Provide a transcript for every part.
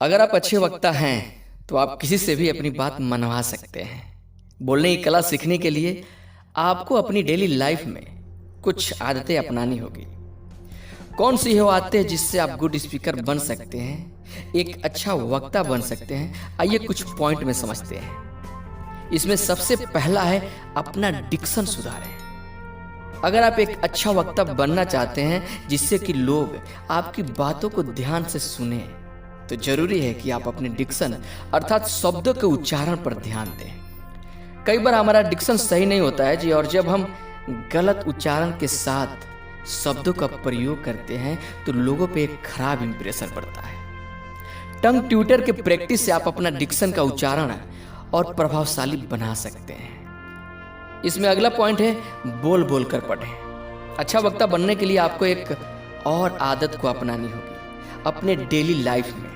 अगर आप अच्छे वक्ता हैं तो आप किसी से भी अपनी बात मनवा सकते हैं। बोलने की कला सीखने के लिए आपको अपनी डेली लाइफ में कुछ आदतें अपनानी होगी। कौन सी है वो आदतें जिससे आप गुड स्पीकर बन सकते हैं, एक अच्छा वक्ता बन सकते हैं? आइए कुछ पॉइंट में समझते हैं। इसमें सबसे पहला है अपना डिक्शन सुधारें। अगर आप एक अच्छा वक्ता बनना चाहते हैं जिससे कि लोग आपकी बातों को ध्यान से सुने, तो जरूरी है कि आप अपने डिक्शन अर्थात शब्दों के उच्चारण पर ध्यान दें। कई बार हमारा डिक्शन सही नहीं होता है जी, और जब हम गलत उच्चारण के साथ शब्दों का प्रयोग करते हैं तो लोगों पे एक खराब इंप्रेशन पड़ता है। टंग ट्यूटर के प्रैक्टिस से आप अपना डिक्शन का उच्चारण और प्रभावशाली बना सकते हैं। इसमें अगला पॉइंट है बोल बोल कर पढ़ें। अच्छा वक्ता बनने के लिए आपको एक और आदत को अपनानी होगी अपने डेली लाइफ में,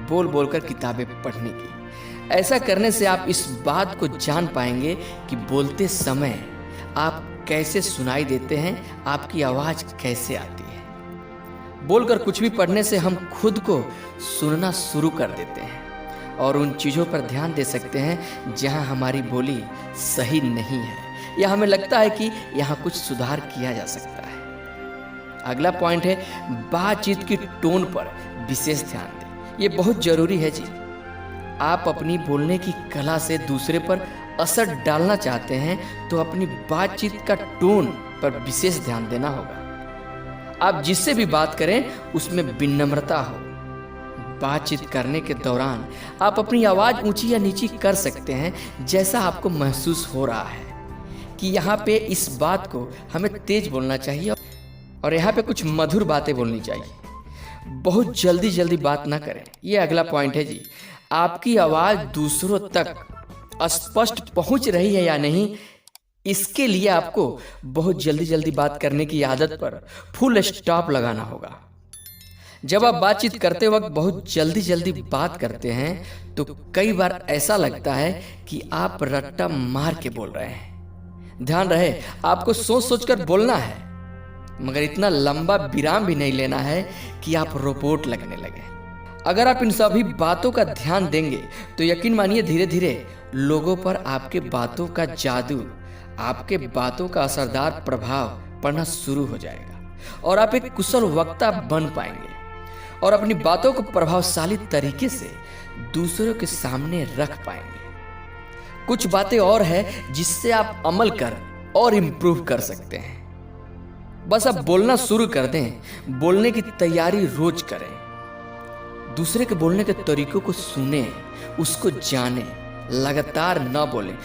बोल बोल कर किताबें पढ़ने की। ऐसा करने से आप इस बात को जान पाएंगे कि बोलते समय आप कैसे सुनाई देते हैं, आपकी आवाज कैसे आती है। बोलकर कुछ भी पढ़ने से हम खुद को सुनना शुरू कर देते हैं और उन चीज़ों पर ध्यान दे सकते हैं जहां हमारी बोली सही नहीं है या हमें लगता है कि यहाँ कुछ सुधार किया जा सकता है। अगला पॉइंट है बातचीत की टोन पर विशेष ध्यान दें। ये बहुत जरूरी है जी। आप अपनी बोलने की कला से दूसरे पर असर डालना चाहते हैं तो अपनी बातचीत का टोन पर विशेष ध्यान देना होगा। आप जिससे भी बात करें उसमें विनम्रता हो। बातचीत करने के दौरान आप अपनी आवाज ऊंची या नीची कर सकते हैं जैसा आपको महसूस हो रहा है कि यहाँ पे इस बात को हमें तेज बोलना चाहिए और यहाँ पे कुछ मधुर बातें बोलनी चाहिए। बहुत जल्दी जल्दी बात ना करें। ये अगला पॉइंट है जी। आपकी आवाज दूसरों तक स्पष्ट पहुंच रही है या नहीं, इसके लिए आपको बहुत जल्दी जल्दी बात करने की आदत पर फुल स्टॉप लगाना होगा। जब आप बातचीत करते वक्त बहुत जल्दी जल्दी बात करते हैं तो कई बार ऐसा लगता है कि आप रट्टा मार के बोल रहे हैं। ध्यान रहे, आपको सोच सोच कर बोलना है, मगर इतना लंबा विराम भी नहीं लेना है कि आप रोबोट लगने लगे। अगर आप इन सभी बातों का ध्यान देंगे तो यकीन मानिए धीरे धीरे लोगों पर आपके बातों का जादू, आपके बातों का असरदार प्रभाव पड़ना शुरू हो जाएगा और आप एक कुशल वक्ता बन पाएंगे और अपनी बातों को प्रभावशाली तरीके से दूसरों के सामने रख पाएंगे। कुछ बातें और है जिससे आप अमल कर और इम्प्रूव कर सकते हैं। बस आप बोलना शुरू कर दें। बोलने की तैयारी रोज करें। दूसरे के बोलने के तरीकों को सुने, उसको जाने, लगातार न बोलें।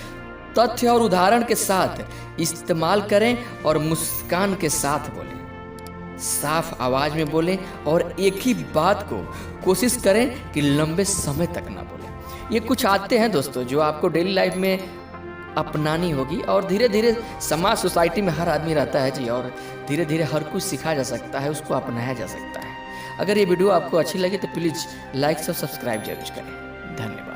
तथ्य और उदाहरण के साथ इस्तेमाल करें और मुस्कान के साथ बोलें। साफ आवाज में बोलें और एक ही बात को कोशिश करें कि लंबे समय तक ना बोलें। ये कुछ आदतें हैं दोस्तों जो आपको डेली लाइफ में अपनानी होगी और धीरे धीरे समाज सोसाइटी में हर आदमी रहता है जी, और धीरे धीरे हर कुछ सीखा जा सकता है, उसको अपनाया जा सकता है। अगर ये वीडियो आपको अच्छी लगी तो प्लीज़ लाइक और सब्सक्राइब जरूर करें। धन्यवाद।